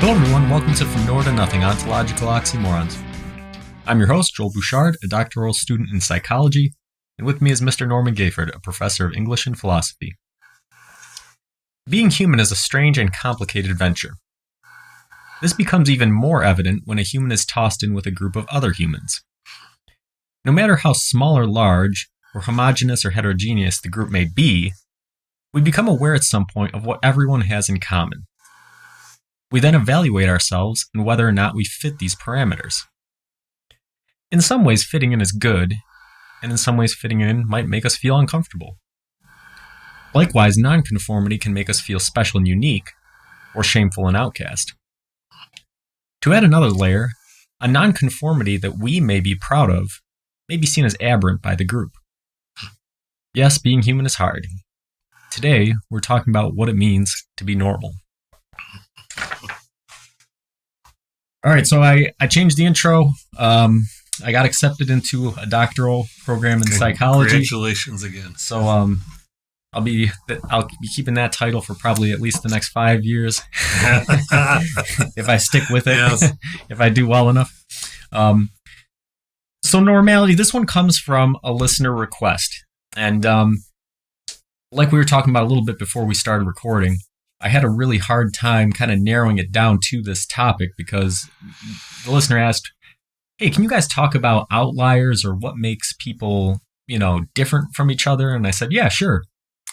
Hello everyone, welcome to From Nowhere to Nothing, Ontological Oxymorons. I'm your host, Joel Bouchard, a doctoral student in psychology, and with me is Mr. Norman Gayford, a professor of English and philosophy. Being human is a strange and complicated venture. This becomes even more evident when a human is tossed in with a group of other humans. No matter how small or large, or homogeneous or heterogeneous the group may be, we become aware at some point of what everyone has in common. We then evaluate ourselves and whether or not we fit these parameters. In some ways, fitting in is good, and in some ways, fitting in might make us feel uncomfortable. Likewise, nonconformity can make us feel special and unique, or shameful and outcast. To add another layer, a nonconformity that we may be proud of may be seen as aberrant by the group. Yes, being human is hard. Today, we're talking about what it means to be normal. All right, so I changed the intro. I got accepted into a doctoral program in psychology. Congratulations again. So I'll be keeping that title for probably at least the next 5 years if I stick with it. Yes. If I do well enough. So Normality, this one comes from a listener request, and like we were talking about a little bit before we started recording, I had a really hard time kind of narrowing it down to this topic because the listener asked, hey, can you guys talk about outliers or what makes people, different from each other? And I said, yeah, sure.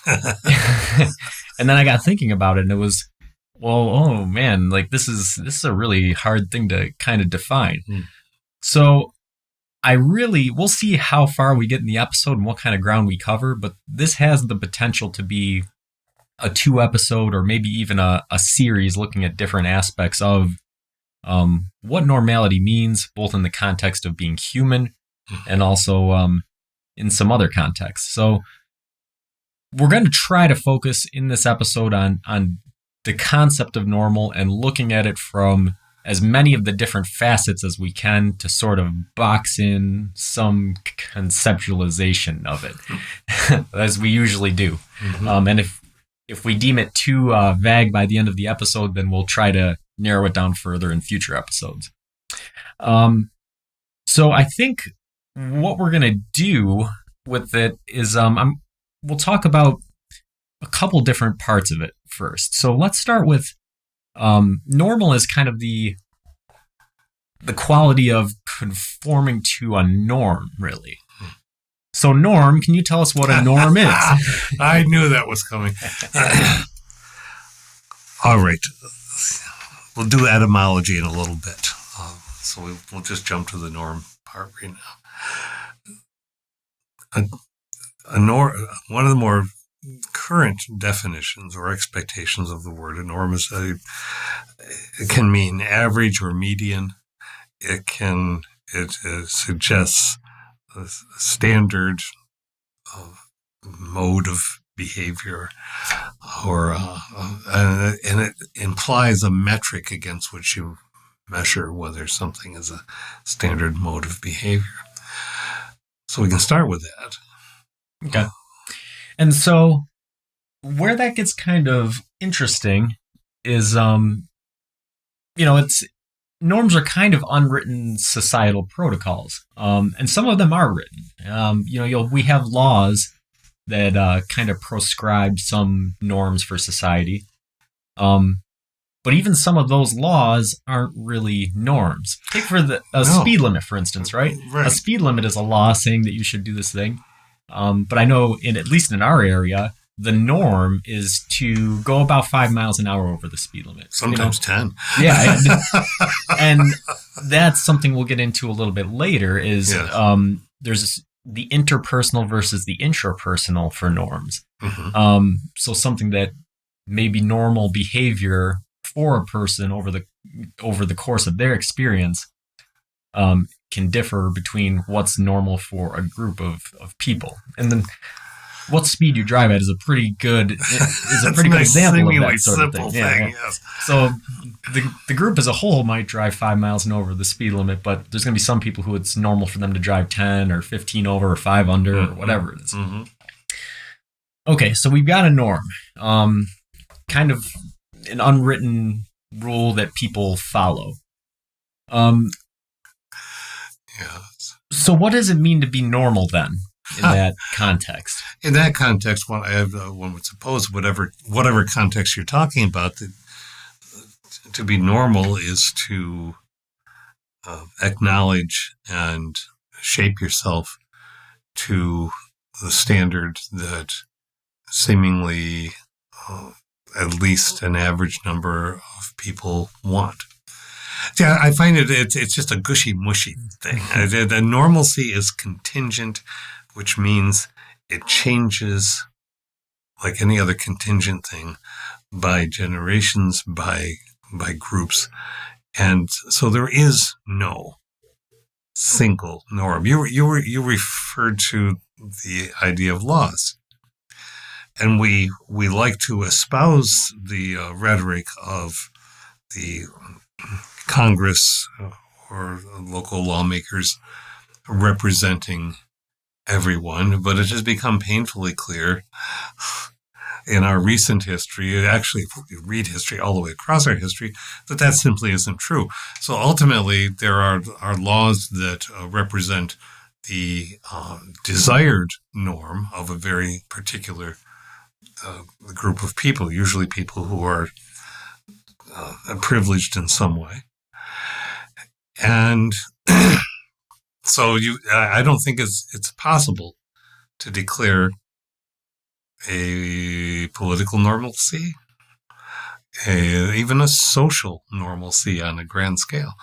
And then I got thinking about it and it was, well, oh man, like this is a really hard thing to kind of define. So we'll see how far we get in the episode and what kind of ground we cover, but this has the potential to be a 2-episode or maybe even a series looking at different aspects of what normality means, both in the context of being human and also in some other contexts. So we're going to try to focus in this episode on the concept of normal and looking at it from as many of the different facets as we can to sort of box in some conceptualization of it, as we usually do. And if we deem it too vague by the end of the episode, then we'll try to narrow it down further in future episodes. So I think what we're going to do with it is we'll talk about a couple different parts of it first. So let's start with normal as kind of the quality of conforming to a norm, really. So, Norm, can you tell us what a norm is? I knew that was coming. All right. We'll do etymology in a little bit. So we'll just jump to the norm part right now. One of the more current definitions or expectations of the word a norm is it can mean average or median. It suggests a standard mode of behavior, and it implies a metric against which you measure whether something is a standard mode of behavior. So we can start with that. Okay. And so where that gets kind of interesting is, norms are kind of unwritten societal protocols, and some of them are written. We have laws that kind of prescribe some norms for society, but even some of those laws aren't really norms. Take for speed limit, for instance, right? A speed limit is a law saying that you should do this thing, but I know at least in our area, the norm is to go about 5 miles an hour over the speed limit. Sometimes 10. Yeah. And that's something we'll get into a little bit later is there's the interpersonal versus the intrapersonal for norms. So something that may be normal behavior for a person over the course of their experience can differ between what's normal for a group of people. And then what speed you drive at is a pretty good example of that sort of thing. Yes. So the group as a whole might drive 5 miles and over the speed limit, but there's going to be some people who it's normal for them to drive 10 or 15 over or 5 under or whatever it is. Okay, so we've got a norm, kind of an unwritten rule that people follow. Yeah. So what does it mean to be normal then in that context? In that context, one would suppose whatever context you're talking about, to be normal is to acknowledge and shape yourself to the standard that seemingly at least an average number of people want. Yeah, I find it's just a gushy-mushy thing. The normalcy is contingent, which means it changes like any other contingent thing by generations, by groups. And so there is no single norm. You referred to the idea of laws. And we like to espouse the rhetoric of the Congress or local lawmakers representing everyone, but it has become painfully clear in our recent history, actually if you read history all the way across our history, that simply isn't true. So ultimately, there are laws that represent the desired norm of a very particular group of people, usually people who are privileged in some way. And so I don't think it's possible to declare a political normalcy, even a social normalcy on a grand scale.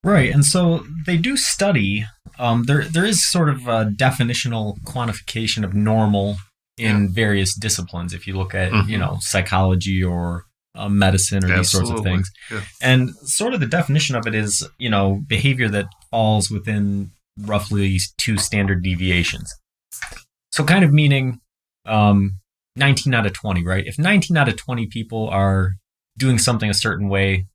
Right, and so they do study. There is sort of a definitional quantification of normal in various disciplines. If you look at psychology or medicine or these sorts of things, and sort of the definition of it is behavior that falls within roughly 2 standard deviations. So kind of meaning 19 out of 20, right? If 19 out of 20 people are doing something a certain way,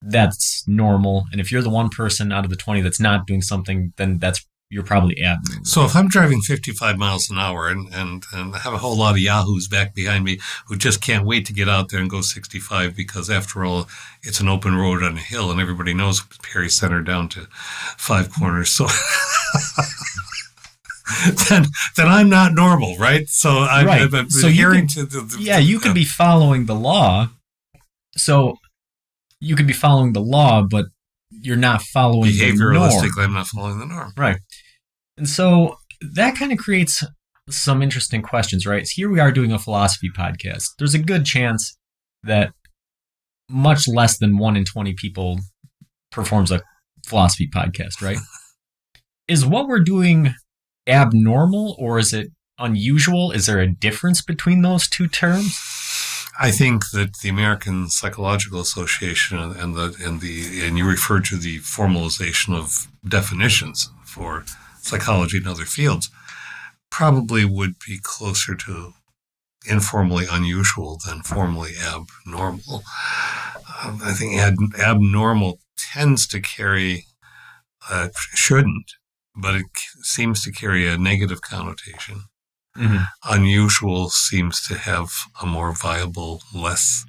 that's normal. And if you're the one person out of the 20 that's not doing something, then you're probably abnormal. So if I'm driving 55 miles an hour and have a whole lot of yahoos back behind me who just can't wait to get out there and go 65 because after all, it's an open road on a hill and everybody knows Perry Center down to 5 corners. So then I'm not normal, right? So I'm adhering to the you could be following the law. So you could be following the law, but you're not following the norm. Behavioralistically, I'm not following the norm. Right. And so that kind of creates some interesting questions, right? So here we are doing a philosophy podcast. There's a good chance that much less than 1 in 20 people performs a philosophy podcast, right? Is what we're doing abnormal or is it unusual? Is there a difference between those two terms? I think that the American Psychological Association and you referred to the formalization of definitions for psychology and other fields probably would be closer to informally unusual than formally abnormal. I think abnormal tends to carry, shouldn't, but it seems to carry a negative connotation. Mm-hmm. Unusual seems to have a more viable, less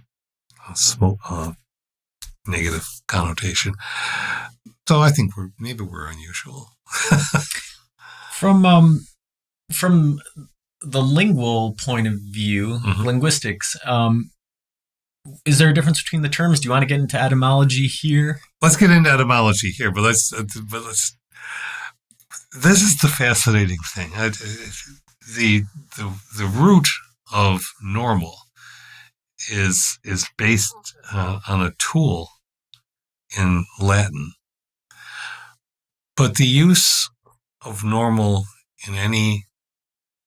negative connotation. So I think we're unusual. From the lingual point of view, linguistics, is there a difference between the terms? Do you want to get into etymology here? Let's get into etymology here, but let's. This is the fascinating thing. The root of normal is based on a tool in Latin, but the use of normal in any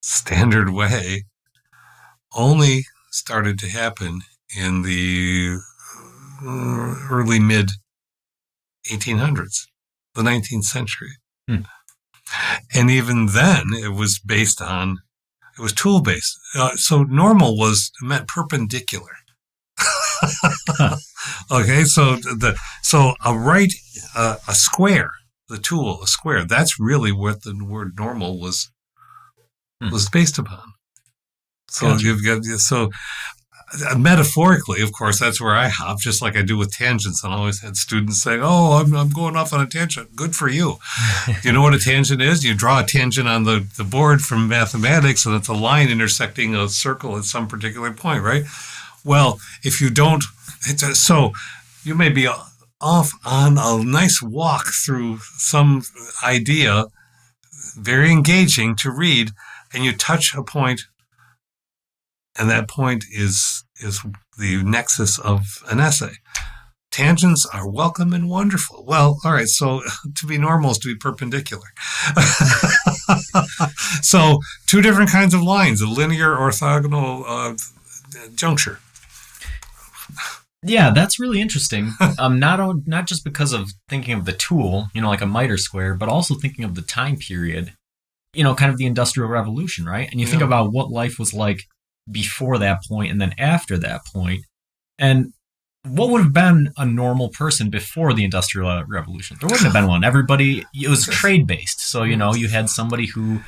standard way only started to happen in the early mid 1800s, the 19th century. And even then, it was tool-based. So normal meant perpendicular. Okay, so a square, the tool, a square, that's really what the word normal was based upon. So gotcha. Metaphorically, of course, that's where I hop, just like I do with tangents. And I always had students say, "Oh, I'm going off on a tangent." Good for you. You know what a tangent is? You draw a tangent on the board from mathematics, and it's a line intersecting a circle at some particular point, right? Well, if you don't, so you may be off on a nice walk through some idea, very engaging to read, and you touch a point, and that point is the nexus of an essay. Tangents are welcome and wonderful. Well, all right, so to be normal is to be perpendicular. So two different kinds of lines, a linear orthogonal juncture. Yeah, that's really interesting. Not just because of thinking of the tool, like a miter square, but also thinking of the time period, kind of the Industrial Revolution, right? And you think about what life was like before that point and then after that point. And what would have been a normal person before the Industrial Revolution? There wouldn't have been one. It was trade-based. So, you had somebody who,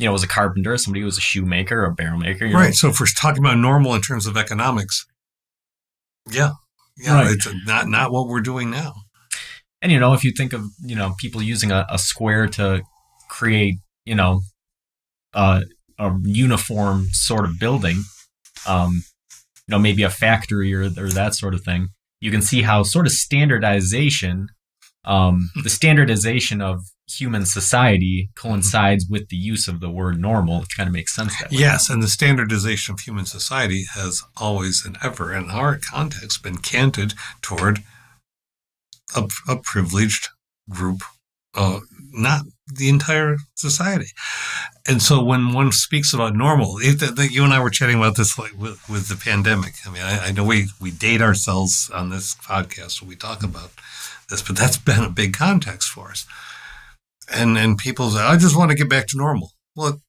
was a carpenter, somebody who was a shoemaker, a barrel maker. Right. So if we're talking about normal in terms of economics, yeah, right. It's not what we're doing now. And, if you think of, people using a square to create, a uniform sort of building, maybe a factory or that sort of thing, you can see how sort of standardization, the standardization of human society coincides with the use of the word normal. It kind of makes sense that way. Yes, and the standardization of human society has always and ever, in our context, been canted toward a privileged group, not the entire society. And so when one speaks about normal, you and I were chatting about this with the pandemic. I mean, I know we date ourselves on this podcast when we talk about this, but that's been a big context for us. And people say, I just want to get back to normal. Well,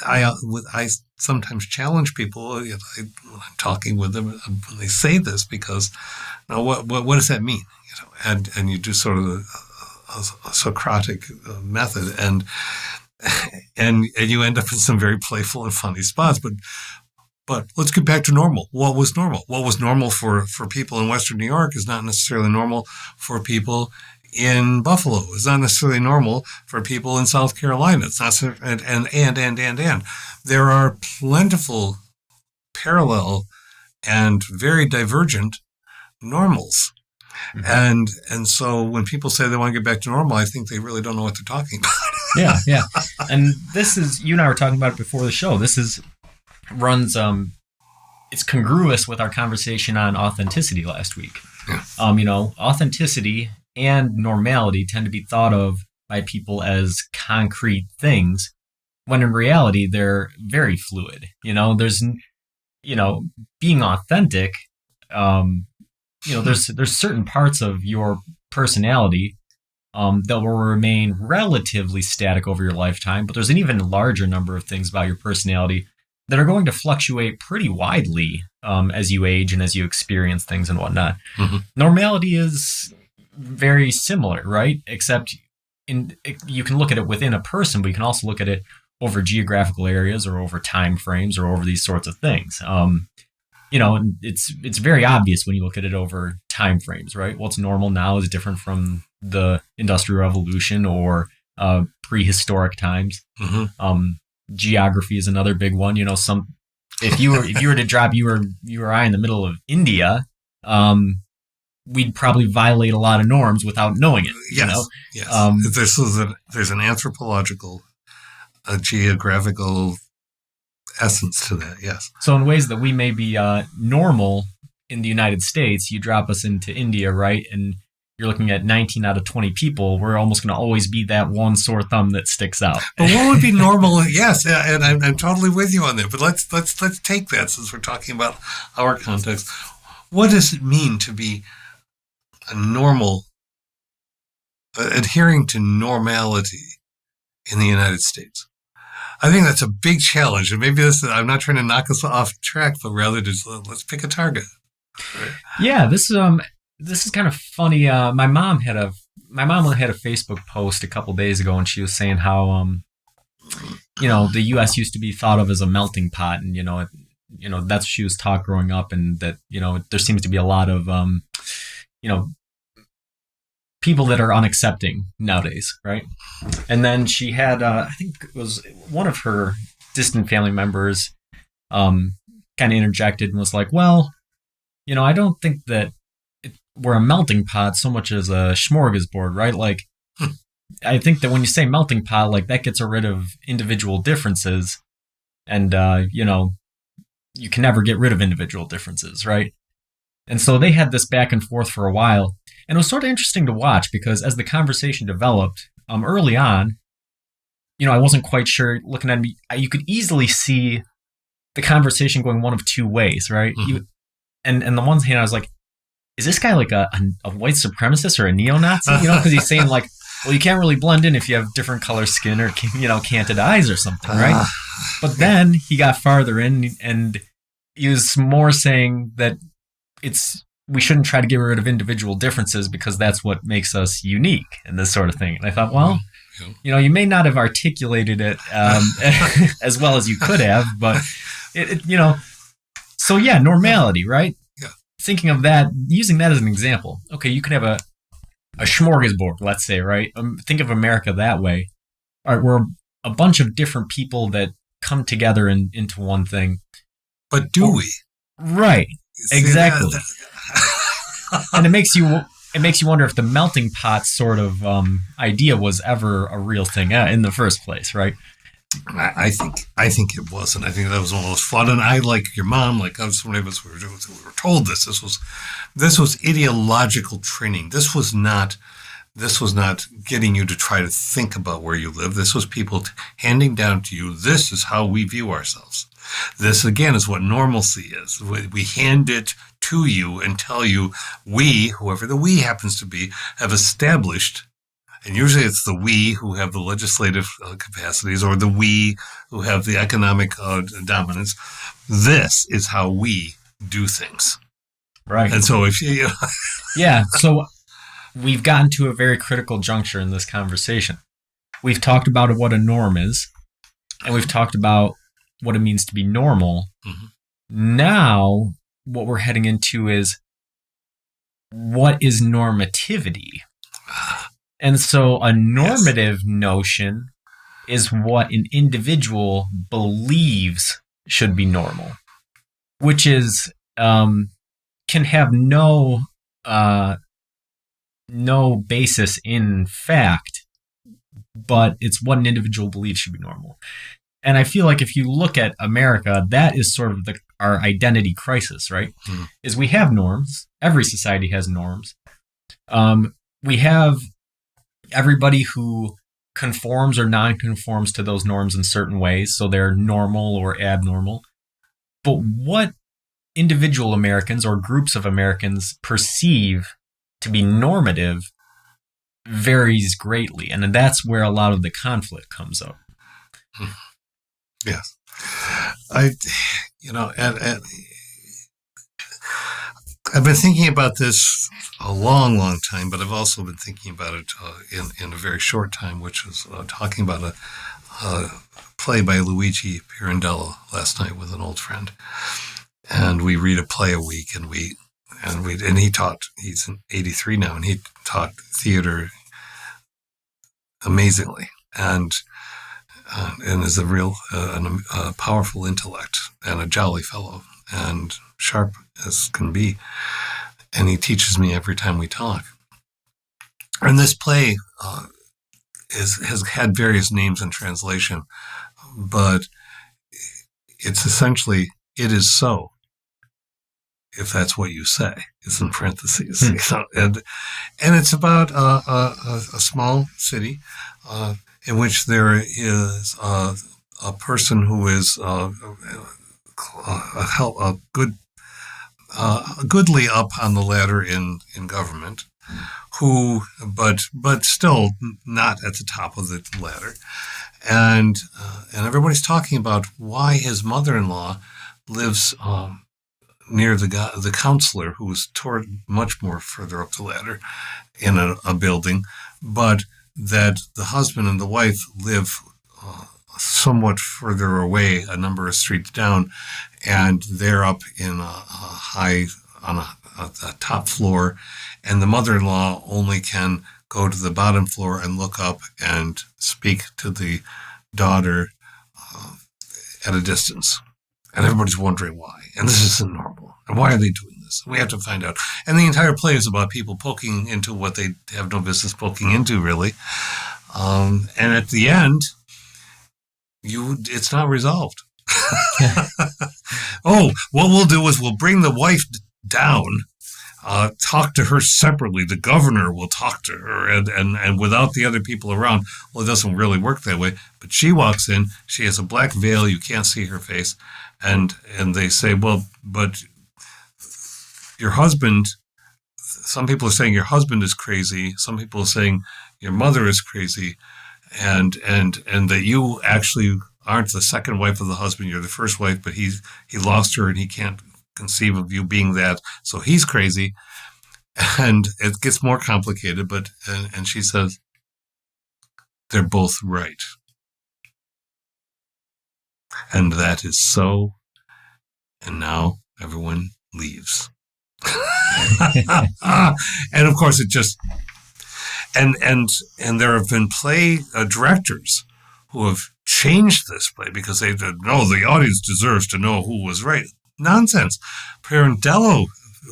I sometimes challenge people when I'm talking with them when they say this, because what does that mean? And you do sort of a Socratic method, and you end up in some very playful and funny spots. But let's get back to normal. What was normal? What was normal for people in Western New York is not necessarily normal for people in Buffalo. It's not necessarily normal for people in South Carolina. It's not, and. There are plentiful parallel and very divergent normals. Mm-hmm. And so when people say they want to get back to normal, I think they really don't know what they're talking about. Yeah. And this is, you and I were talking about it before the show. It's congruous with our conversation on authenticity last week. Yeah. Authenticity and normality tend to be thought of by people as concrete things, when in reality they're very fluid. There's being authentic, there's certain parts of your personality that will remain relatively static over your lifetime, but there's an even larger number of things about your personality that are going to fluctuate pretty widely as you age and as you experience things and whatnot. Mm-hmm. Normality is very similar, right? Except you can look at it within a person, but you can also look at it over geographical areas or over time frames or over these sorts of things. And it's very obvious when you look at it over time frames, right? What's normal now is different from the Industrial Revolution or prehistoric times. Mm-hmm. Geography is another big one. If you were to drop you or I in the middle of India, we'd probably violate a lot of norms without knowing it. Yes. There's an anthropological, a geographical essence to that. Yes. So in ways that we may be normal in the United States, you drop us into India, right? And you're looking at 19 out of 20 people, we're almost going to always be that one sore thumb that sticks out. But what would be normal? Yes, and I'm totally with you on that. But let's take that, since we're talking about our context. What does it mean to be a normal, adhering to normality in the United States? I think that's a big challenge, and maybe I'm not trying to knock us off track, but rather just let's pick a target. Right? Yeah, this is kind of funny. My mom had a Facebook post a couple days ago, and she was saying how the U.S. used to be thought of as a melting pot, and that's what she was taught growing up, and that, there seems to be a lot of, people that are unaccepting nowadays, right? And then she had, I think it was one of her distant family members, kind of interjected and was like, well, I don't think that we're a melting pot so much as a smorgasbord, right? Like, I think that when you say melting pot, like, that gets rid of individual differences, and you can never get rid of individual differences, right? And so they had this back and forth for a while, and it was sort of interesting to watch because as the conversation developed, early on, I wasn't quite sure. Looking at me, you could easily see the conversation going one of two ways, right? Mm-hmm. And the one hand, I was like, is this guy like a white supremacist or a neo-Nazi? Because he's saying like, well, you can't really blend in if you have different color skin or, canted eyes or something, right? But then he got farther in and he was more saying that we shouldn't try to get rid of individual differences because that's what makes us unique and this sort of thing. And I thought, well, you may not have articulated it as well as you could have, but so yeah, normality, right? Yeah. Thinking of that, using that as an example. Okay, you can have a smorgasbord, let's say, right? Think of America that way. All right, we're a bunch of different people that come together into one thing. But do we? Right. Exactly. And it makes you wonder if the melting pot sort of idea was ever a real thing in the first place, right? I think it wasn't. I think that was one of those flawed. And I, like your mom, like us, many of us, we were told this. This was ideological training. This was not getting you to try to think about where you live. This was people handing down to you, this is how we view ourselves. This, again, is what normalcy is. We hand it to you and tell you we, whoever the we happens to be, have established, and usually it's the we who have the legislative capacities or the we who have the economic dominance. This is how we do things. Right. And so if you... Yeah, so we've gotten to a very critical juncture in this conversation. We've talked about what a norm is, and we've talked about what it means to be normal. Mm-hmm. Now, what we're heading into is what is normativity? And so a normative notion is what an individual believes should be normal, which is can have no basis in fact, but it's what an individual believes should be normal. And I feel like if you look at America, that is sort of our identity crisis, right? Mm. Is we have norms. Every society has norms. We have everybody who conforms or non-conforms to those norms in certain ways, so they're normal or abnormal. But what individual Americans or groups of Americans perceive to be normative varies greatly, and that's where a lot of the conflict comes up. Yes. I've been thinking about this a long, long time, but I've also been thinking about it in a very short time, which was talking about a play by Luigi Pirandello last night with an old friend. And we read a play a week, and he taught, he's 83 now, and he taught theater amazingly. And is a real, a powerful intellect and a jolly fellow and sharp as can be. And he teaches me every time we talk. And this play has had various names in translation, but it's essentially, it is so, if that's what you say. It's in parentheses. And it's about a small city in which there is a person who is goodly up on the ladder in government, who but still not at the top of the ladder, and everybody's talking about why his mother-in-law lives near the counselor, who is toward much more further up the ladder in a building, but that the husband and the wife live somewhat further away, a number of streets down, and they're up in a high, on a top floor, and the mother-in-law only can go to the bottom floor and look up and speak to the daughter at a distance. And everybody's wondering why. And this isn't normal. And why are they doing this? We have to find out. And the entire play is about people poking into what they have no business poking into, really. And at the end, it's not resolved. Oh, what we'll do is we'll bring the wife down, talk to her separately. The governor will talk to her, and without the other people around. Well, it doesn't really work that way. But she walks in. She has a black veil. You can't see her face. And they say, well, but your husband, some people are saying your husband is crazy. Some people are saying your mother is crazy. And that you actually aren't the second wife of the husband. You're the first wife, but he lost her and he can't conceive of you being that. So he's crazy. And it gets more complicated, but, and she says, they're both right. And that is so. And now everyone leaves. And of course it just, and there have been play directors who have changed this play because they said, no, the audience deserves to know who was right. Nonsense. Pirandello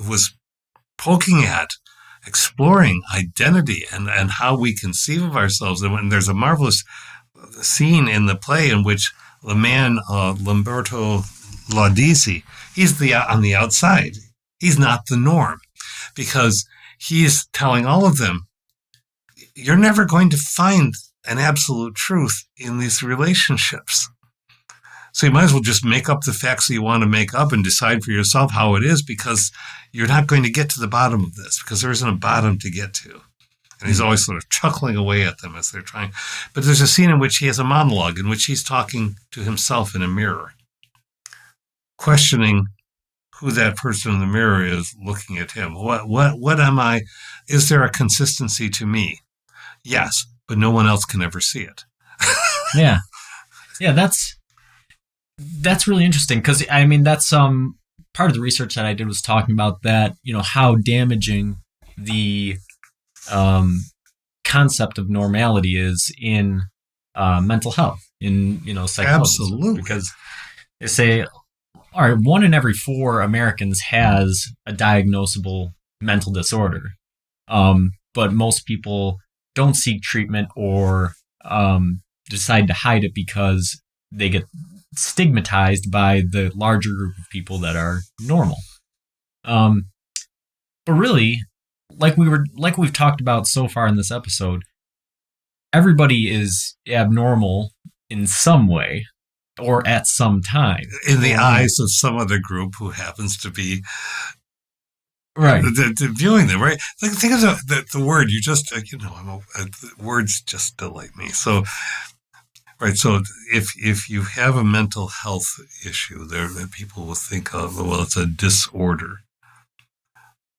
was poking at, exploring identity and how we conceive of ourselves. And when there's a marvelous scene in the play in which the man, Lamberto Laudisi, he's on the outside. He's not the norm because he's telling all of them, you're never going to find an absolute truth in these relationships. So you might as well just make up the facts that you want to make up and decide for yourself how it is, because you're not going to get to the bottom of this because there isn't a bottom to get to. And he's always sort of chuckling away at them as they're trying. But there's a scene in which he has a monologue in which he's talking to himself in a mirror, questioning who that person in the mirror is looking at him. What am I? Is there a consistency to me? Yes, but no one else can ever see it. Yeah. Yeah, that's really interesting because, I mean, that's part of the research that I did was talking about that, how damaging the concept of normality is in mental health, in, psychology. Absolutely. Because they say, all right, 1 in every 4 Americans has a diagnosable mental disorder. But most people don't seek treatment or decide to hide it because they get stigmatized by the larger group of people that are normal. But really, like we've talked about so far in this episode, everybody is abnormal in some way or at some time. In the eyes of some other group who happens to be right viewing them, right? Like, think of the word you just, words just delight me. So, right. So if you have a mental health issue, there people will think of, well, it's a disorder.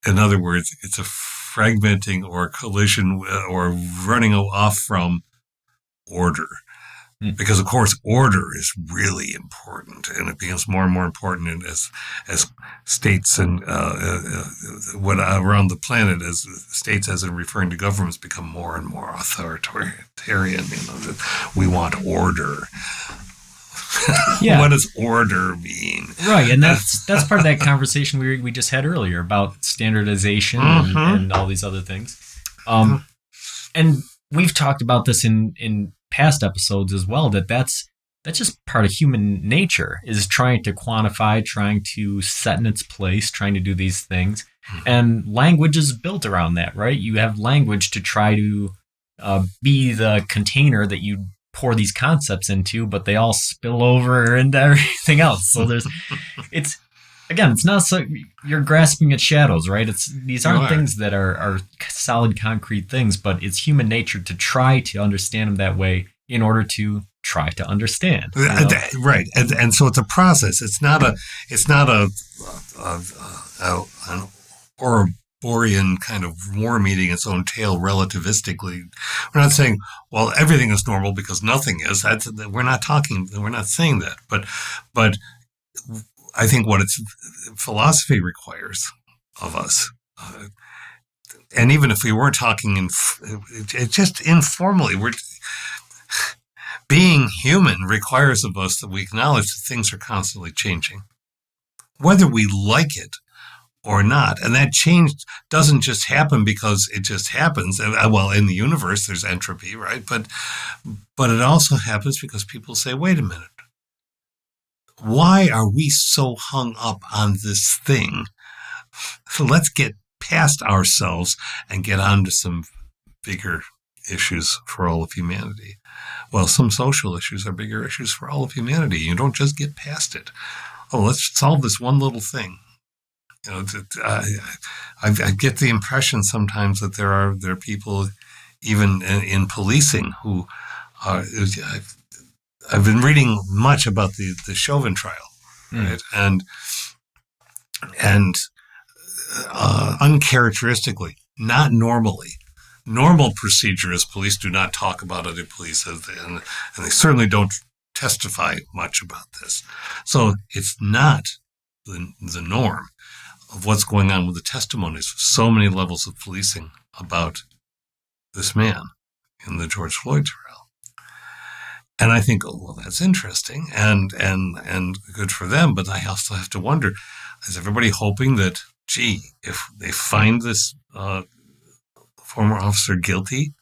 In other words, it's a fragmenting or collision or running off from order. Because, of course, order is really important, and it becomes more and more important as states and what around the planet, as states, as in referring to governments, become more and more authoritarian. That we want order. Yeah. What does order mean? Right, and that's part of that conversation we just had earlier about standardization and all these other things. And we've talked about this in past episodes as well, that's just part of human nature, is trying to quantify, trying to set in its place, trying to do these things. And language is built around that, right? You have language to try to be the container that you pour these concepts into, but they all spill over into everything else. So it's not so you're grasping at shadows, right? These aren't things that are solid, concrete things, but it's human nature to try to understand them that way in order to try to understand. Right, and so it's a process. It's not an Borean kind of worm eating its own tail relativistically. We're not saying, well, everything is normal because nothing is. We're not saying that. But I think what philosophy requires of us, and even if we weren't talking just informally, being human requires of us that we acknowledge that things are constantly changing, whether we like it or not. And that change doesn't just happen because it just happens. Well, in the universe, there's entropy, right? But it also happens because people say, wait a minute, why are we so hung up on this thing? So let's get past ourselves and get on to some bigger issues for all of humanity. Well, some social issues are bigger issues for all of humanity. You don't just get past it. Oh, let's solve this one little thing. You know, I get the impression sometimes that there are people, even in policing, who are. I've been reading much about the Chauvin trial, right? And uncharacteristically, not normally. Normal procedure is police do not talk about other police, and they certainly don't testify much about this. So it's not the norm of what's going on with the testimonies of so many levels of policing about this man in the George Floyd trial. And I think, oh, well, that's interesting and good for them. But I also have to wonder, is everybody hoping that, gee, if they find this former officer guilty,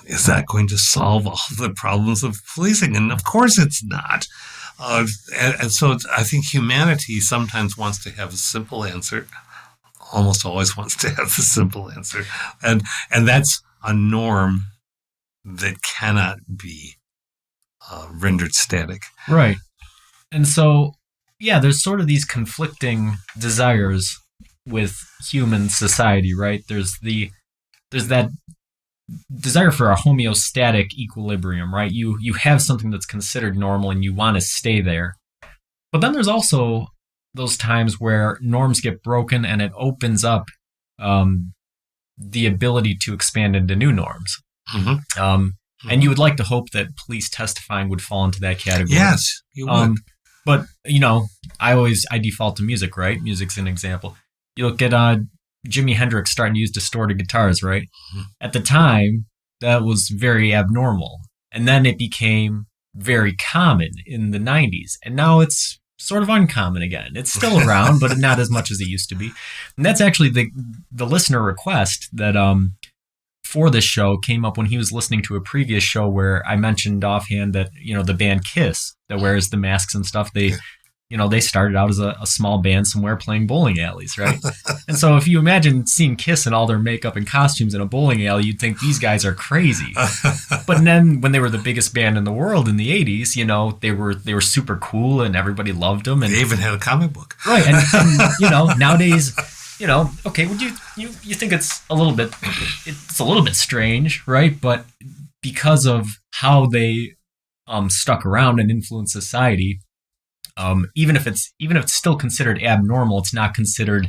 is that going to solve all the problems of policing? And of course it's not. And so I think humanity sometimes wants to have a simple answer, almost always wants to have the simple answer. And that's a norm that cannot be rendered static. Right. And so, yeah, there's sort of these conflicting desires with human society, right? There's that desire for a homeostatic equilibrium, right? You have something that's considered normal and you want to stay there. But then there's also those times where norms get broken and it opens up the ability to expand into new norms. Mm-hmm. And you would like to hope that police testifying would fall into that category. Yes, you would. But, I default to music, right? Music's an example. You look at Jimi Hendrix starting to use distorted guitars, right? Mm-hmm. At the time, that was very abnormal. And then it became very common in the 90s. And now it's sort of uncommon again. It's still around, but not as much as it used to be. And that's actually the listener request that for this show came up when he was listening to a previous show where I mentioned offhand that, the band Kiss that wears the masks and stuff, they started out as a small band somewhere playing bowling alleys, right? And so if you imagine seeing Kiss in all their makeup and costumes in a bowling alley, you'd think these guys are crazy. But then when they were the biggest band in the world in the 80s, they were super cool and everybody loved them. And they even had a comic book. Right. And nowadays, okay, would you think it's a little bit strange, right? But because of how they stuck around and influenced society, even if it's still considered abnormal, it's not considered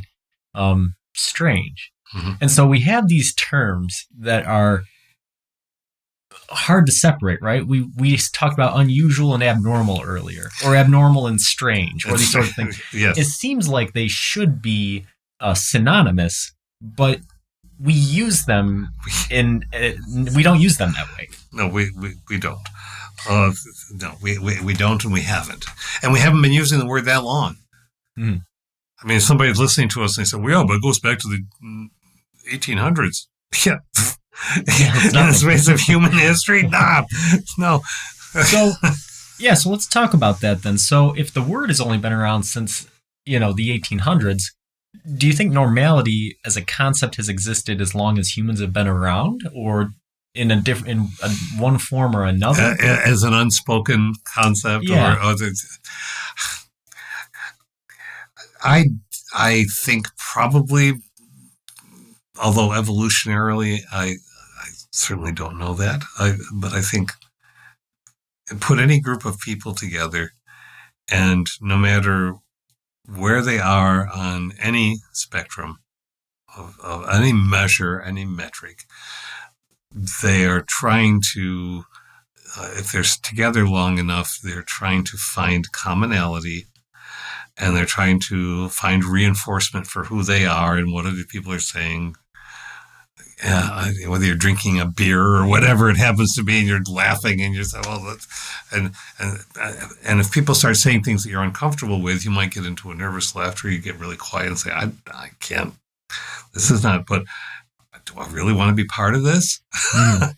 strange. Mm-hmm. And so we have these terms that are hard to separate, right? We talked about unusual and abnormal earlier, or abnormal and strange, or these sort of things. Yes. It seems like they should be synonymous, but we use them we don't use them that way. No, we don't. No, we don't, and we haven't been using the word that long. Mm. I mean, if somebody's listening to us and they say, "Well, but it goes back to the 1800s." Yeah, in the space of human history, no. So let's talk about that then. So, if the word has only been around since the 1800s, do you think normality as a concept has existed as long as humans have been around, or in one form or another? As an unspoken concept? Yeah. Or I think probably, although evolutionarily, I certainly don't know that. But I think put any group of people together, and no matter where they are on any spectrum, of any measure, any metric. They are trying to, if they're together long enough, they're trying to find commonality, and they're trying to find reinforcement for who they are and what other people are saying. Whether you're drinking a beer or whatever it happens to be, and you're laughing and you're saying, "Well," and if people start saying things that you're uncomfortable with, you might get into a nervous laughter. You get really quiet and say, "I can't. This is not." But do I really want to be part of this? Mm.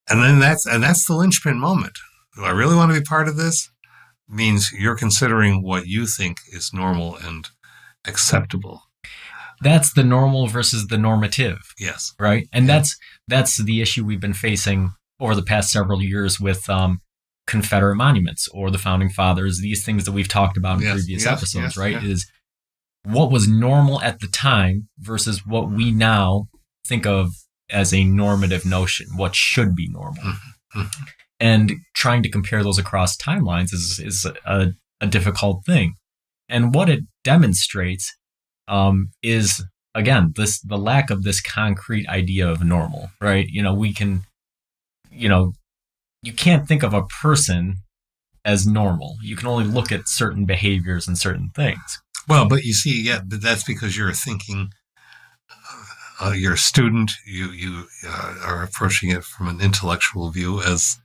And then that's the linchpin moment. Do I really want to be part of this? Means you're considering what you think is normal and acceptable. That's the normal versus the normative. Yes. Right? And that's the issue we've been facing over the past several years with Confederate monuments or the Founding Fathers, these things that we've talked about in previous episodes, right? Is what was normal at the time versus what we now think of as a normative notion, what should be normal. Mm-hmm. And trying to compare those across timelines is a difficult thing. And what it demonstrates is, again, the lack of this concrete idea of normal, right? We can, you can't think of a person as normal. You can only look at certain behaviors and certain things. Well, but you see, but that's because you're thinking, you're a student, you are approaching it from an intellectual view, as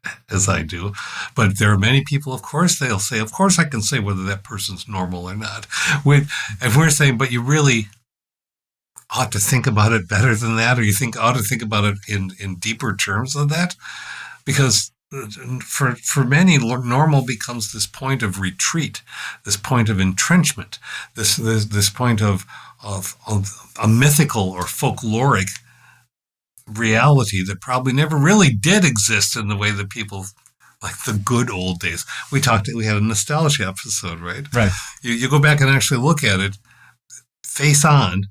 I do. But there are many people, of course, they'll say, of course I can say whether that person's normal or not. If we're saying, but you really ought to think about it better than that, or you ought to think about it in deeper terms than that, because for many, normal becomes this point of retreat, this point of entrenchment, this point of a mythical or folkloric reality that probably never really did exist in the way that people, like the good old days. We had a nostalgia episode, right? Right. You go back and actually look at it, face on.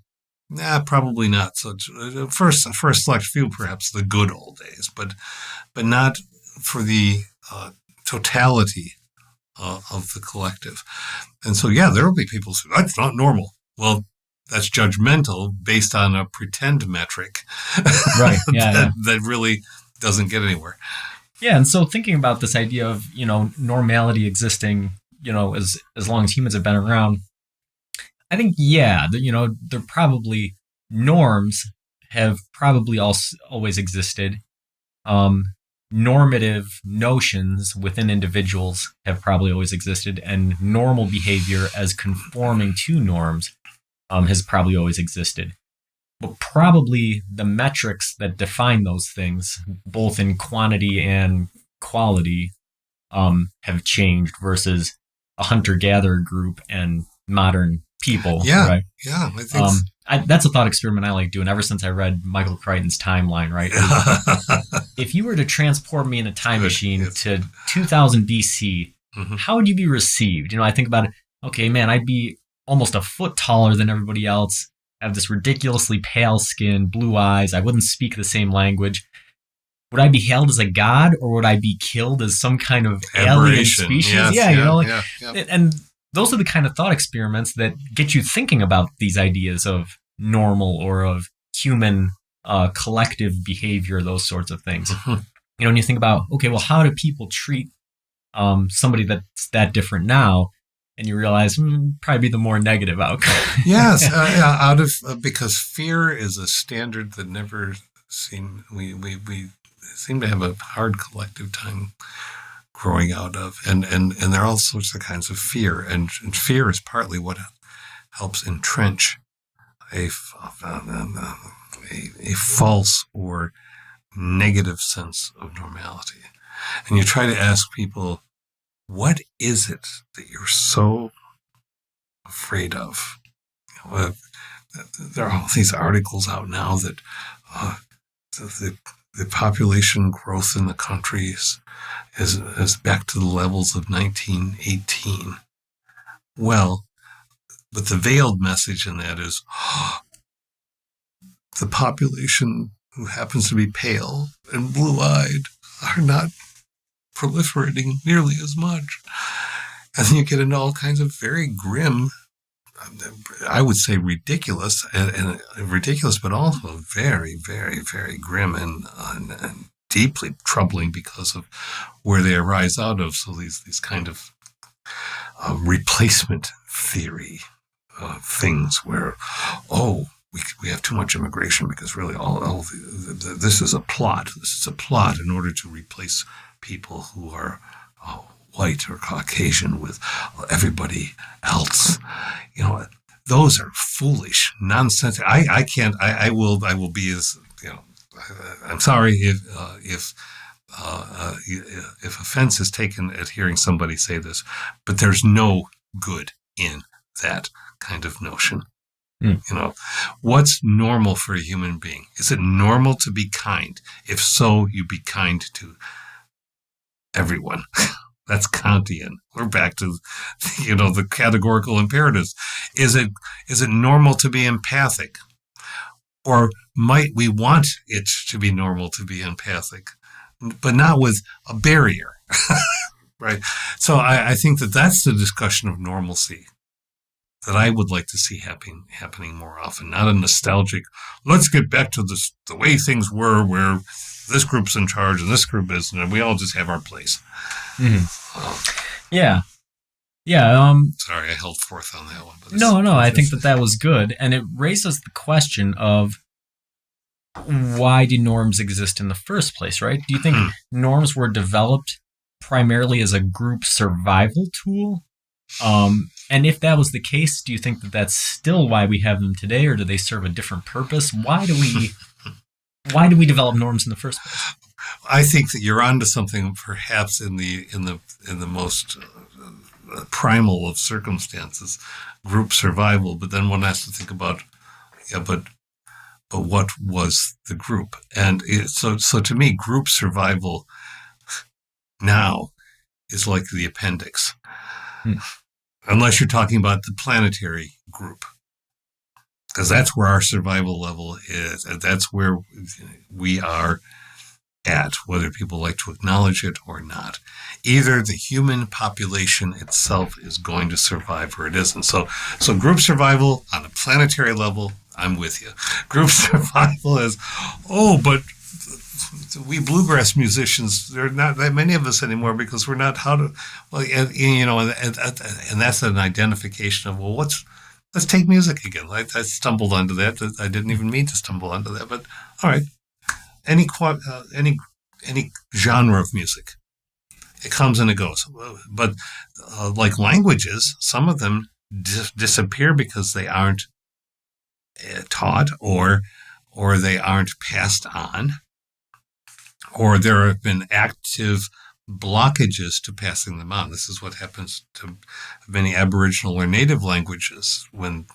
Probably not. So for a select few, perhaps the good old days, but not for the totality of the collective. And so, there will be people who say, that's not normal. Well, that's judgmental based on a pretend metric. Right. that really doesn't get anywhere. Yeah. And so thinking about this idea of, normality existing, as long as humans have been around, I think, they're probably norms have probably always existed. Normative notions within individuals have probably always existed, and normal behavior as conforming to norms has probably always existed. But probably the metrics that define those things, both in quantity and quality, have changed versus a hunter-gatherer group and modern people. Yeah, right? Yeah. I think that's a thought experiment I like doing ever since I read Michael Crichton's Timeline, right? If you were to transport me in a time machine to 2000 BC, mm-hmm. how would you be received? I think about it, okay, man, I'd be almost a foot taller than everybody else, have this ridiculously pale skin, blue eyes, I wouldn't speak the same language. Would I be hailed as a god, or would I be killed as some kind of alien species? Yes, and those are the kind of thought experiments that get you thinking about these ideas of normal or of human collective behavior, those sorts of things. Mm-hmm. When you think about, okay, well, how do people treat somebody that's that different now? And you realize probably the more negative outcome. Yes, because fear is a standard that never we seem to have a hard collective time growing out of, and there are all sorts of kinds of fear, and fear is partly what helps entrench a false or negative sense of normality. And you try to ask people, what is it that you're so afraid of? There are all these articles out now that the population growth in the country is back to the levels of 1918. Well, but the veiled message in that is the population who happens to be pale and blue-eyed are not proliferating nearly as much. And then you get into all kinds of very grim I would say ridiculous, and ridiculous, but also very, very, very grim and deeply troubling because of where they arise out of. So these kind of replacement theory things where, we have too much immigration because really this is a plot. This is a plot in order to replace people who are white or Caucasian with everybody else. Those are foolish, nonsense. I can't. I will be as I'm sorry if offense is taken at hearing somebody say this, but there's no good in that kind of notion. What's normal for a human being? Is it normal to be kind? If so, you be kind to everyone. That's Kantian. We're back to, the categorical imperatives. Is it normal to be empathic? Or might we want it to be normal to be empathic, but not with a barrier, right? So I think that's the discussion of normalcy that I would like to see happening more often, not a nostalgic, let's get back to the way things were, where this group's in charge and this group isn't, and we all just have our place. Yeah. Sorry, I held forth on that one. But no, I think that was good, and it raises the question of why do norms exist in the first place, right? Do you think norms were developed primarily as a group survival tool? And if that was the case, do you think that that's still why we have them today, or do they serve a different purpose? Why do we develop norms in the first place? I think that you're onto something, perhaps in the most primal of circumstances, group survival. But then one has to think about, but what was the group? And so to me, group survival now is like the appendix. Unless you're talking about the planetary group, because that's where our survival level is, and that's where we are at, whether people like to acknowledge it or not. Either the human population itself is going to survive or it isn't. So group survival on a planetary level, I'm with you. Group survival is, but we bluegrass musicians, there are not that many of us anymore because we're not and that's an identification of, let's take music again. I stumbled onto that. I didn't even mean to stumble onto that, but all right. Any genre of music, it comes and it goes. But like languages, some of them disappear because they aren't taught or they aren't passed on, or there have been active blockages to passing them on. This is what happens to many Aboriginal or Native languages when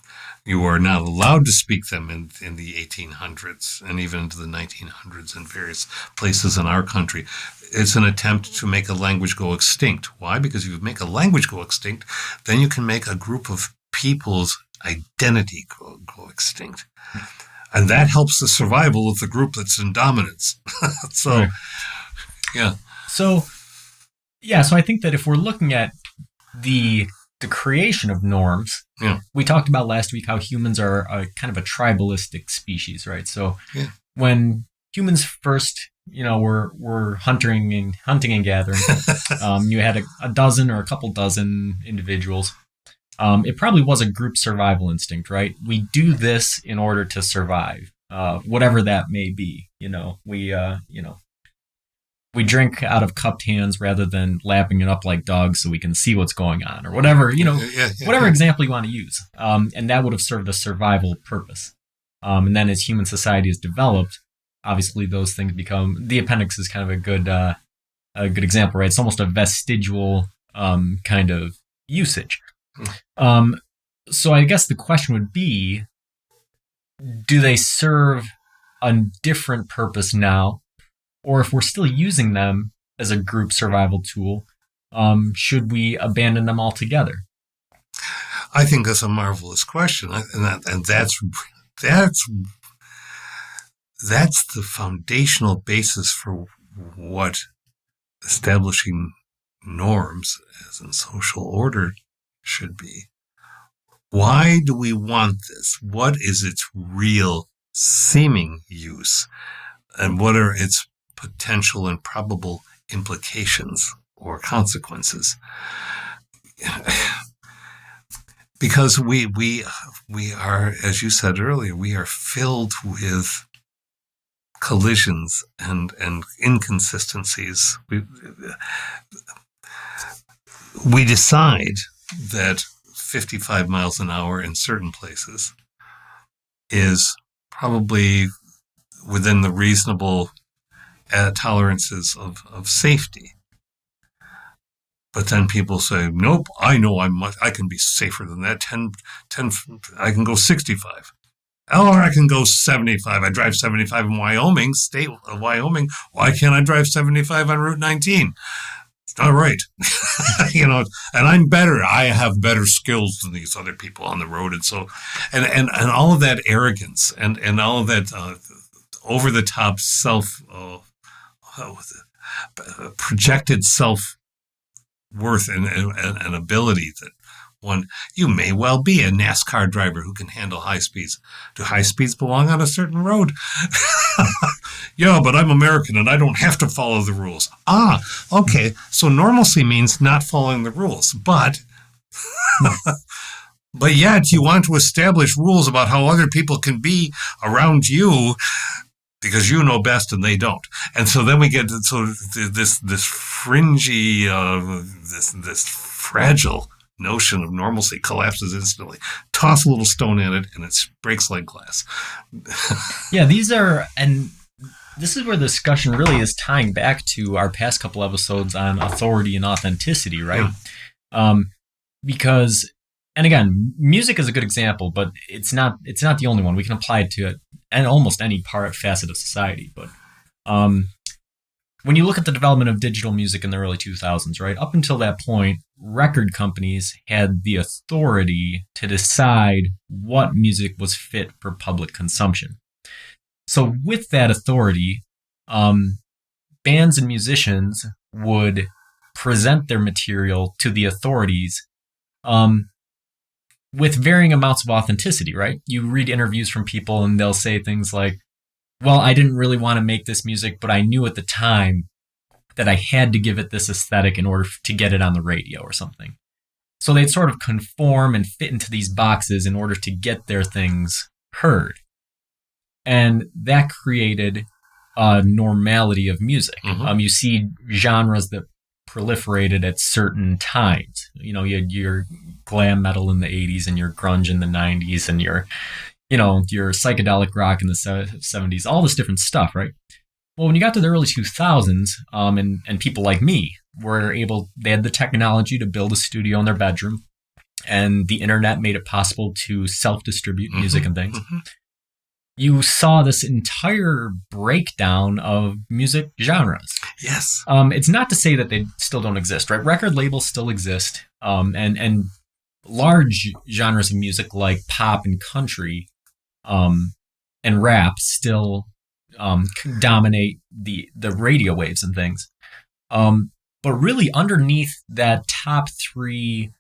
you are not allowed to speak them in the 1800s and even into the 1900s in various places in our country. It's an attempt to make a language go extinct. Why? Because if you make a language go extinct, then you can make a group of people's identity go extinct. And that helps the survival of the group that's in dominance. So, right. Yeah. So I think that if we're looking at the creation of norms, we talked about last week how humans are kind of a tribalistic species, right? So when humans first, were hunting and gathering, you had a dozen or a couple dozen individuals. It probably was a group survival instinct, right? We do this in order to survive, whatever that may be. We drink out of cupped hands rather than lapping it up like dogs so we can see what's going on, or whatever, whatever example you want to use. And that would have served a survival purpose. And then as human society has developed, obviously those things become, the appendix is kind of a good example, right? It's almost a vestigial kind of usage. So I guess the question would be, do they serve a different purpose now? Or if we're still using them as a group survival tool, should we abandon them altogether? I think that's a marvelous question, and that's the foundational basis for what establishing norms as in social order should be. Why do we want this? What is its real seeming use? And what are its potential and probable implications or consequences? Because we are, as you said earlier, we are filled with collisions and inconsistencies. We decide that 55 miles an hour in certain places is probably within the reasonable tolerances of safety. But then people say, nope, I know I can be safer than that. 10, I can go 65. Or I can go 75. I drive 75 in Wyoming, state of Wyoming. Why can't I drive 75 on Route 19? It's not right. And I'm better. I have better skills than these other people on the road. And so, and all of that arrogance and all of that over the top projected self-worth and ability that you may well be a NASCAR driver who can handle high speeds. Do high speeds belong on a certain road? Yeah, but I'm American and I don't have to follow the rules. Okay. So normalcy means not following the rules, but yet you want to establish rules about how other people can be around you because you know best and they don't. And so then we get this fringy, this fragile notion of normalcy collapses instantly. Toss a little stone at it and it breaks like glass. Yeah, this is where the discussion really is tying back to our past couple episodes on authority and authenticity, right? Because, and again, music is a good example, but it's not the only one. We can apply it to almost any facet of society. But when you look at the development of digital music in the early 2000s, right, up until that point, record companies had the authority to decide what music was fit for public consumption. So with that authority, bands and musicians would present their material to the authorities with varying amounts of authenticity, right? You read interviews from people and they'll say things like, well, I didn't really want to make this music, but I knew at the time that I had to give it this aesthetic in order to get it on the radio or something. So they'd sort of conform and fit into these boxes in order to get their things heard. And that created a normality of music. Mm-hmm. You see genres that proliferated at certain times. You had your glam metal in the 80s and your grunge in the 90s and your psychedelic rock in the 70s, all this different stuff, right? Well, when you got to the early 2000s, and people like me they had the technology to build a studio in their bedroom, and the internet made it possible to self-distribute music and things. Mm-hmm. You saw this entire breakdown of music genres. Yes. It's not to say that they still don't exist, right? Record labels still exist, and large genres of music like pop and country and rap still dominate the radio waves and things. But really underneath that top three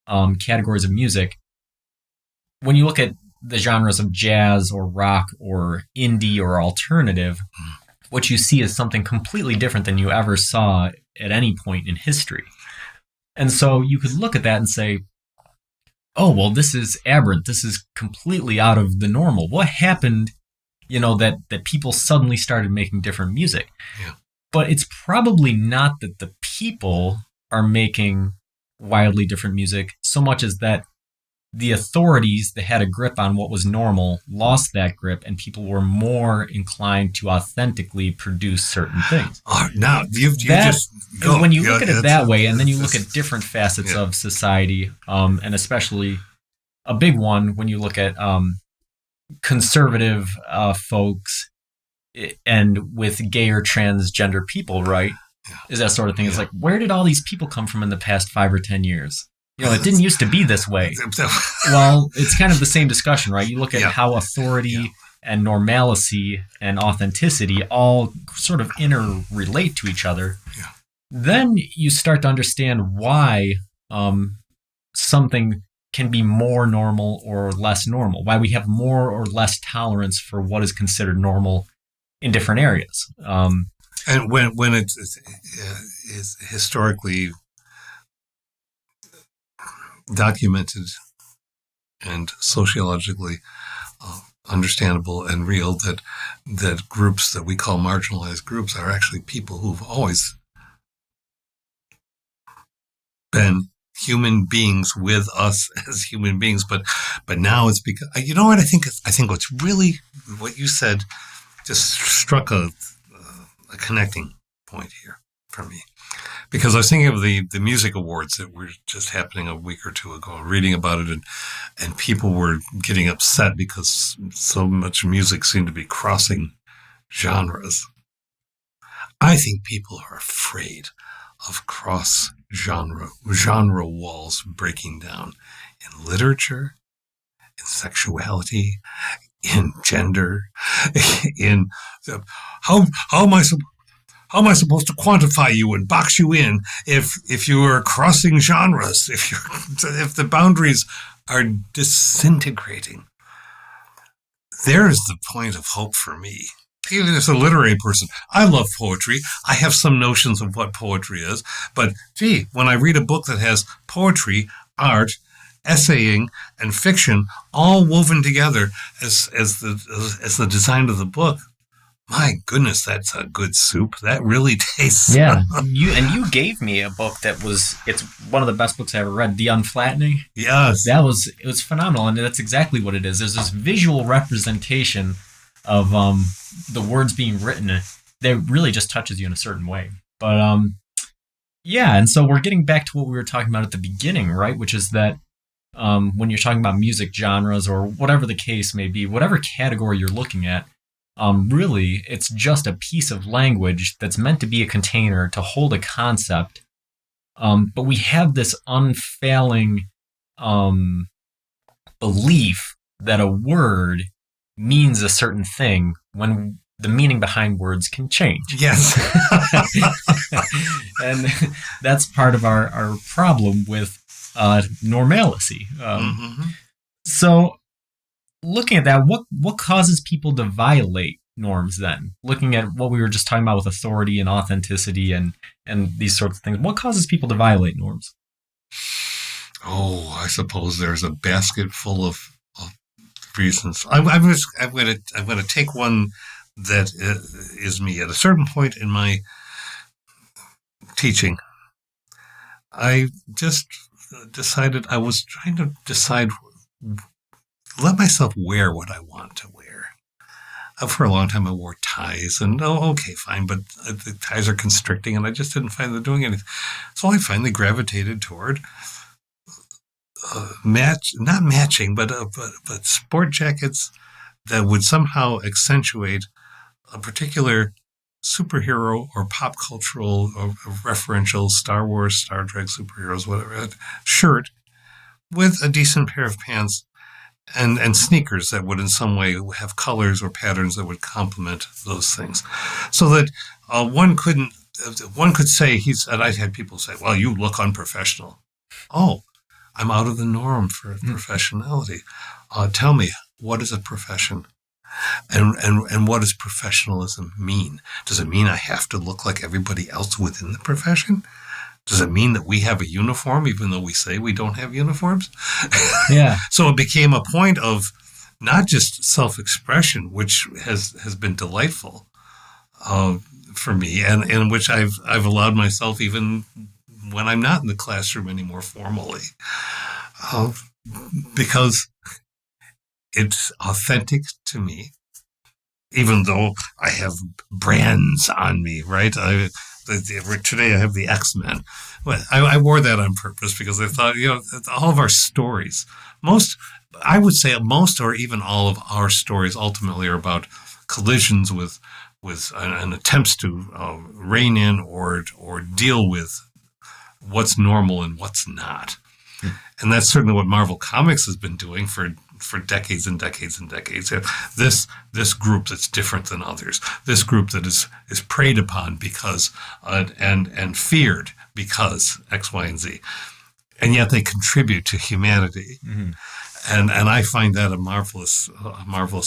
categories of music, when you look at the genres of jazz or rock or indie or alternative, what you see is something completely different than you ever saw at any point in history. And so you could look at that and say, oh, well, this is aberrant. This is completely out of the normal. What happened, that people suddenly started making different music? Yeah. But it's probably not that the people are making wildly different music so much as that the authorities that had a grip on what was normal lost that grip, and people were more inclined to authentically produce certain things. Now, you just go. When you look at it that way, and then you look at different facets of society, and especially a big one when you look at conservative folks and with gay or transgender people, right? Yeah. Is that sort of thing. It's like, where did all these people come from in the past 5 or 10 years? It didn't used to be this way. Well, it's kind of the same discussion, right? You look at how authority and normalcy and authenticity all sort of interrelate to each other. Yeah. Then you start to understand why something can be more normal or less normal, why we have more or less tolerance for what is considered normal in different areas. And when it is historically documented and sociologically understandable and real that groups that we call marginalized groups are actually people who've always been human beings with us as human beings, but now it's because, you know what, I think what's really, what you said just struck a connecting point here for me, because I was thinking of the music awards that were just happening a week or two ago, reading about it, and people were getting upset because so much music seemed to be crossing genres. I think people are afraid of cross-genre walls breaking down in literature, in sexuality, in gender, in how am I supposed to quantify you and box you in if you are crossing genres, if the boundaries are disintegrating? There is the point of hope for me. Even as a literary person, I love poetry. I have some notions of what poetry is, but gee, when I read a book that has poetry, art, essaying, and fiction all woven together as the design of the book, my goodness, that's a good soup. That really tastes. Yeah, you gave me a book it's one of the best books I ever read, The Unflattening. Yes, it was phenomenal, and that's exactly what it is. There's this visual representation of the words being written that really just touches you in a certain way. But yeah, and so we're getting back to what we were talking about at the beginning, right? Which is that when you're talking about music genres or whatever the case may be, whatever category you're looking at, really it's just a piece of language that's meant to be a container to hold a concept. But we have this unfailing belief that a word means a certain thing when the meaning behind words can change. Yes. And that's part of our problem with normality. So looking at that, what causes people to violate norms then? Looking at what we were just talking about with authority and authenticity and these sorts of things, what causes people to violate norms? Oh, I suppose there's a basket full of reasons. I'm going to take one that is me. At a certain point in my teaching, I just decided I was trying to let myself wear what I want to wear. For a long time, I wore ties, and okay, fine, but the ties are constricting, and I just didn't find them doing anything. So I finally gravitated toward not matching, but sport jackets that would somehow accentuate a particular superhero or pop cultural or referential Star Wars, Star Trek, superheroes, whatever, shirt with a decent pair of pants and sneakers that would in some way have colors or patterns that would complement those things. So that one could say, and I've had people say, well, you look unprofessional. Oh, I'm out of the norm for professionality. Tell me, what is a profession? And what does professionalism mean? Does it mean I have to look like everybody else within the profession? Does it mean that we have a uniform, even though we say we don't have uniforms? Yeah. So it became a point of not just self-expression, which has been delightful for me, and in which I've allowed myself, even when I'm not in the classroom anymore formally, because it's authentic to me, even though I have brands on me, right? Today I have the X-Men. I wore that on purpose because I thought, all of our stories, I would say most or even all of our stories ultimately are about collisions with and attempts to rein in or deal with what's normal and what's not. And that's certainly what Marvel Comics has been doing for decades and decades and decades. This group that's different than others, this group that is preyed upon because and feared because X, Y, and Z. and yet they contribute to humanity. Mm-hmm. And I find that a marvelous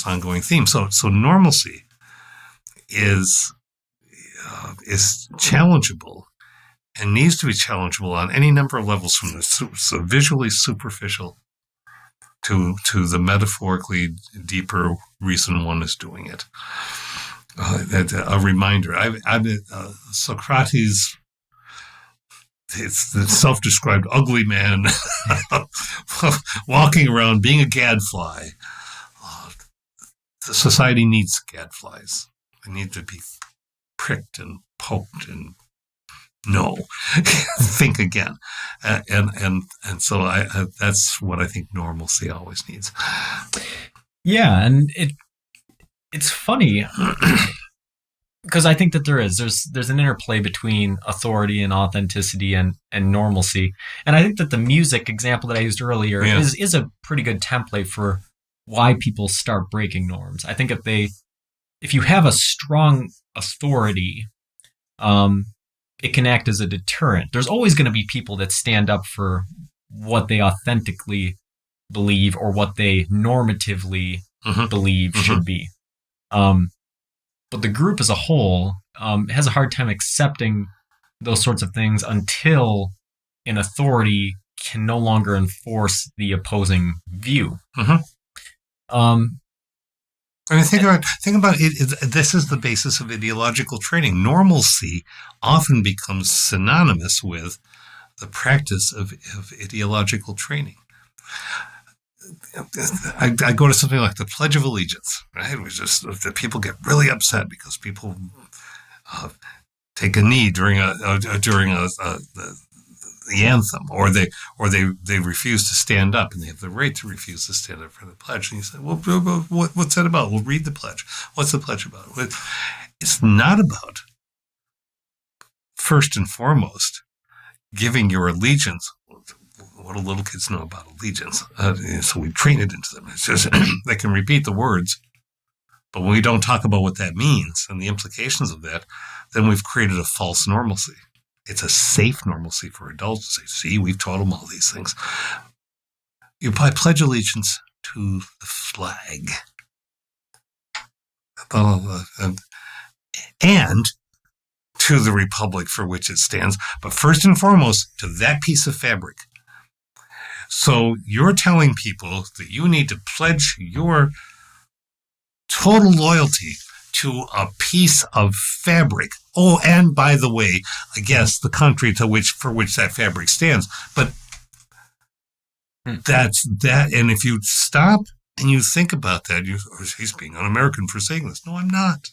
ongoing theme. So normalcy is challengeable and needs to be challengeable on any number of levels, from the visually superficial to the metaphorically deeper reason one is doing it. A reminder. Socrates, it's the self-described ugly man walking around being a gadfly. The society needs gadflies. They need to be pricked and poked and think again. And so that's what I think normalcy always needs. Yeah, and it's funny because I think that there's an interplay between authority and authenticity and normalcy. And I think that the music example that I used earlier is a pretty good template for why people start breaking norms. I think if you have a strong authority, it can act as a deterrent. There's always going to be people that stand up for what they authentically believe or what they normatively believe should be. But the group as a whole has a hard time accepting those sorts of things until an authority can no longer enforce the opposing view. I mean, think about it. This is the basis of ideological training. Normalcy often becomes synonymous with the practice of ideological training. I go to something like the Pledge of Allegiance, right? It was just that people get really upset because people take a knee during the anthem, or they refuse to stand up, and they have the right to refuse to stand up for the pledge. And you say, well, what's that about? We'll read the pledge. What's the pledge about? It's not about, first and foremost, giving your allegiance. What do little kids know about allegiance? So we train it into them. It's just they can repeat the words, but when we don't talk about what that means and the implications of that, then we've created a false normalcy. It's a safe normalcy for adults to say, see, we've taught them all these things. I pledge allegiance to the flag. And to the republic for which it stands, but first and foremost, to that piece of fabric. So you're telling people that you need to pledge your total loyalty to a piece of fabric. Oh, and by the way, I guess the country for which that fabric stands. But that's that. And if you stop and you think about that, he's being un-American for saying this. No, I'm not.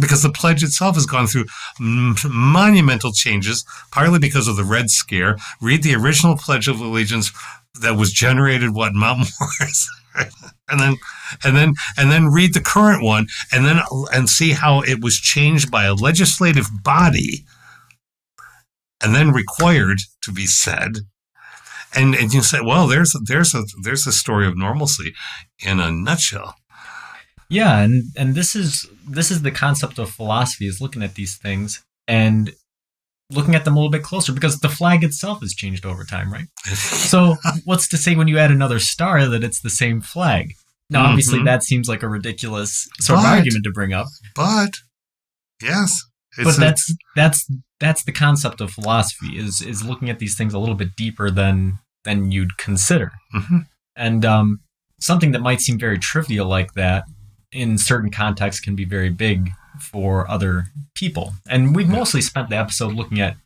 Because the pledge itself has gone through monumental changes, partly because of the Red Scare. Read the original Pledge of Allegiance that was generated, Mount Morris, and then read the current one, and see how it was changed by a legislative body, and then required to be said. And you say, well, there's a story of normalcy in a nutshell. Yeah, and this is the concept of philosophy, is looking at these things and looking at them a little bit closer, because the flag itself has changed over time, right? So what's to say when you add another star that it's the same flag? Now, obviously, that seems like a ridiculous sort of argument to bring up. But yes, that's the concept of philosophy, is looking at these things a little bit deeper than you'd consider. And something that might seem very trivial like that, in certain contexts, can be very big for other people. And we've mostly spent the episode looking at,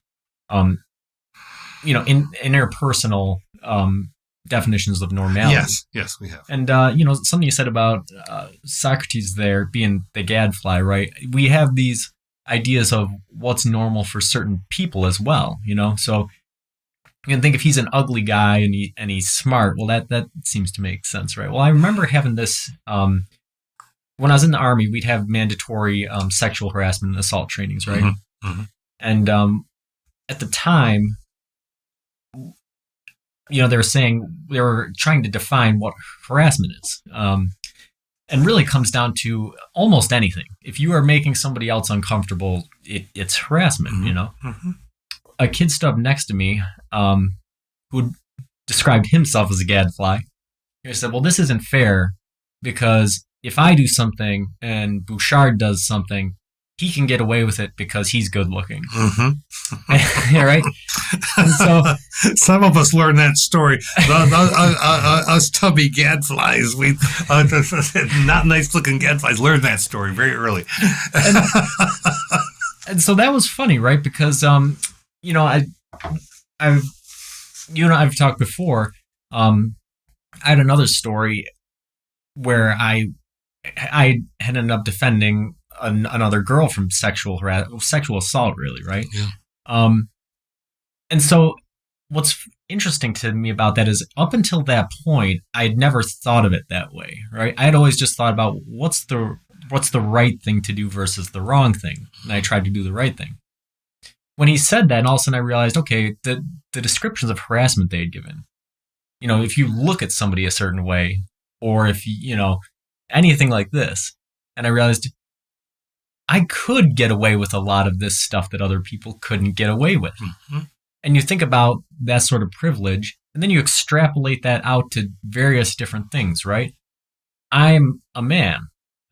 interpersonal definitions of normality. Yes, we have. And, something you said about Socrates there being the gadfly, right? We have these ideas of what's normal for certain people as well, So you can think if he's an ugly guy and he's smart, well, that seems to make sense, right? Well, I remember having this... when I was in the Army, we'd have mandatory sexual harassment and assault trainings, right? And at the time, they were trying to define what harassment is. And really comes down to almost anything. If you are making somebody else uncomfortable, it's harassment, A kid stood up next to me, who described himself as a gadfly. He said, well, this isn't fair because if I do something and Bouchard does something, he can get away with it because he's good looking. Mm-hmm. Right? And so some of us learn that story. Us tubby gadflies, not nice looking gadflies, learn that story very early. And so that was funny, right? Because I've talked before. I had another story where I had ended up defending another girl from sexual assault, really, right? Yeah. And so what's interesting to me about that is up until that point, I'd never thought of it that way, right? I had always just thought about what's the right thing to do versus the wrong thing, and I tried to do the right thing. When he said that, and all of a sudden I realized, okay, the descriptions of harassment they had given, if you look at somebody a certain way, or if anything like this, and I realized I could get away with a lot of this stuff that other people couldn't get away with. Mm-hmm. And you think about that sort of privilege, and then you extrapolate that out to various different things, right? I'm a man.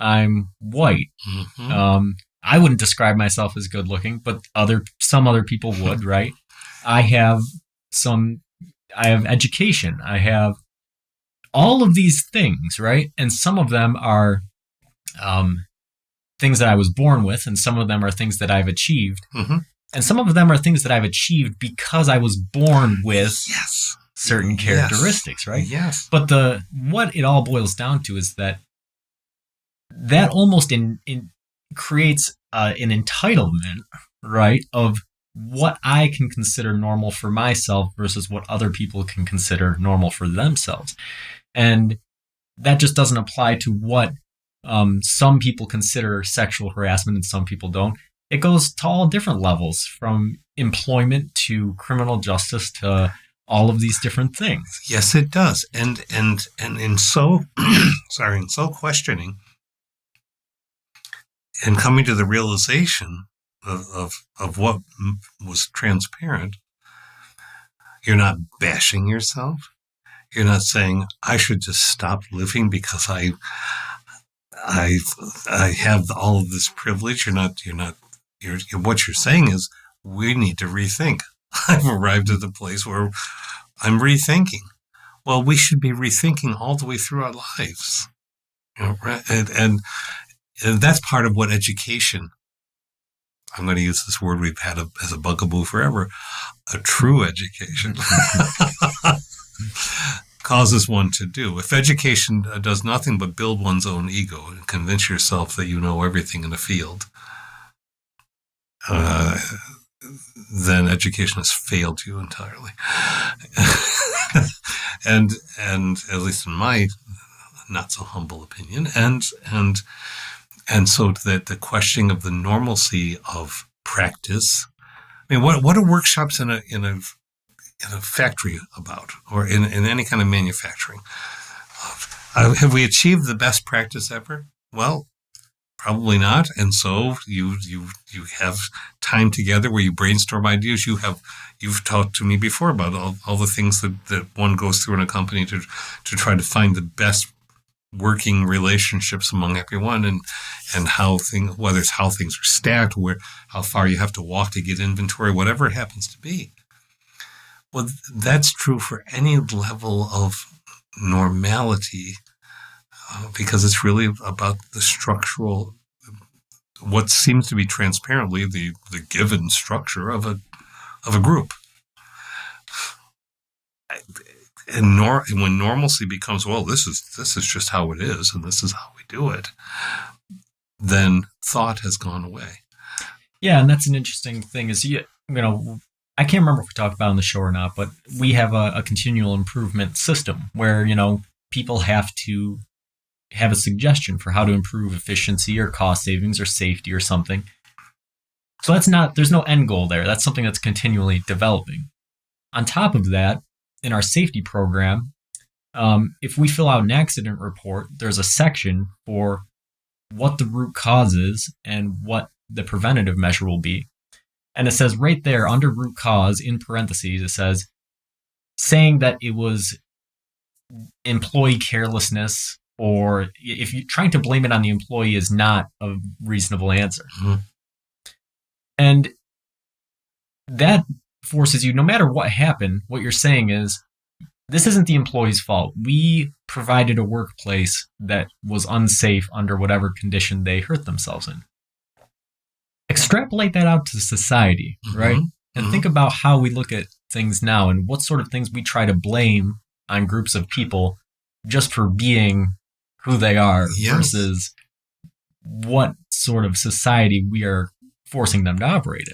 I'm white. Mm-hmm. I wouldn't describe myself as good looking, but some other people would, right? I have education. I have all of these things, right? And some of them are things that I was born with, and some of them are things that I've achieved. Mm-hmm. And some of them are things that I've achieved because I was born with certain characteristics, right? Yes. But what it all boils down to is that almost creates an entitlement, right, of what I can consider normal for myself versus what other people can consider normal for themselves. And that just doesn't apply to what some people consider sexual harassment and some people don't. It goes to all different levels, from employment to criminal justice to all of these different things. Yes, it does. And in so questioning and coming to the realization of what was transparent, you're not bashing yourself. You're not saying I should just stop living because I have all of this privilege. What you're saying is we need to rethink. I've arrived at the place where I'm rethinking. Well, we should be rethinking all the way through our lives, right? And that's part of what education. I'm going to use this word we've had as a bugaboo forever. A true education causes one to do. If education does nothing but build one's own ego and convince yourself that you know everything in a field, then education has failed you entirely. and at least in my not so humble opinion, and so that the questioning of the normalcy of practice. I mean, what are workshops in a factory about, or in any kind of manufacturing? Have we achieved the best practice ever? Well, probably not. And so you have time together where you brainstorm ideas. You've talked to me before about all the things that one goes through in a company to try to find the best working relationships among everyone, and whether it's how things are stacked, how far you have to walk to get inventory, whatever it happens to be. Well, that's true for any level of normality, because it's really about the structural, what seems to be transparently the given structure of a group. And when normalcy becomes, well, this is just how it is, and this is how we do it, then thought has gone away. Yeah, and that's an interesting thing. Is I can't remember if we talked about it on the show or not, but we have a continual improvement system where people have to have a suggestion for how to improve efficiency or cost savings or safety or something. So there's no end goal there. That's something that's continually developing. On top of that, in our safety program, if we fill out an accident report, there's a section for what the root cause is and what the preventative measure will be. And it says right there under root cause, in parentheses, it says, saying that it was employee carelessness, or if you're trying to blame it on the employee, is not a reasonable answer. Mm-hmm. And that forces you, no matter what happened, what you're saying is, this isn't the employee's fault. We provided a workplace that was unsafe under whatever condition they hurt themselves in. Extrapolate that out to society, right? And think about how we look at things now and what sort of things we try to blame on groups of people just for being who they are, versus what sort of society we are forcing them to operate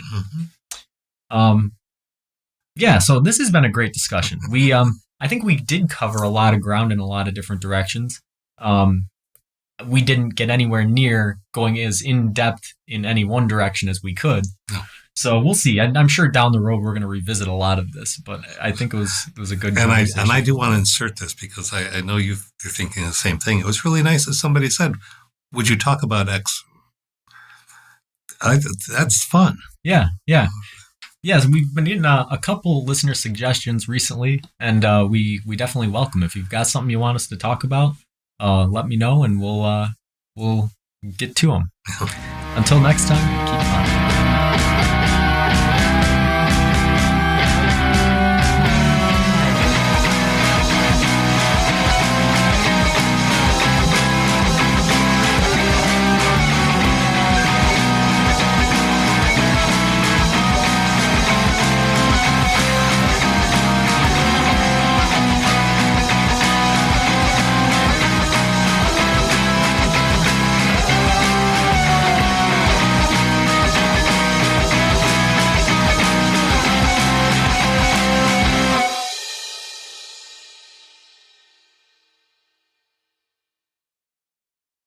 in. So this has been a great discussion. I think we did cover a lot of ground in a lot of different directions. We didn't get anywhere near going as in depth in any one direction as we could. No. So we'll see. I'm sure down the road we're going to revisit a lot of this, but I think it was a good conversation. And I do want to insert this because I know you're thinking the same thing. It was really nice that somebody said, "Would you talk about X?" That's fun. Yeah. Yes, we've been getting a couple listener suggestions recently, and we definitely welcome. If you've got something you want us to talk about, let me know, and we'll get to them. Until next time, keep on.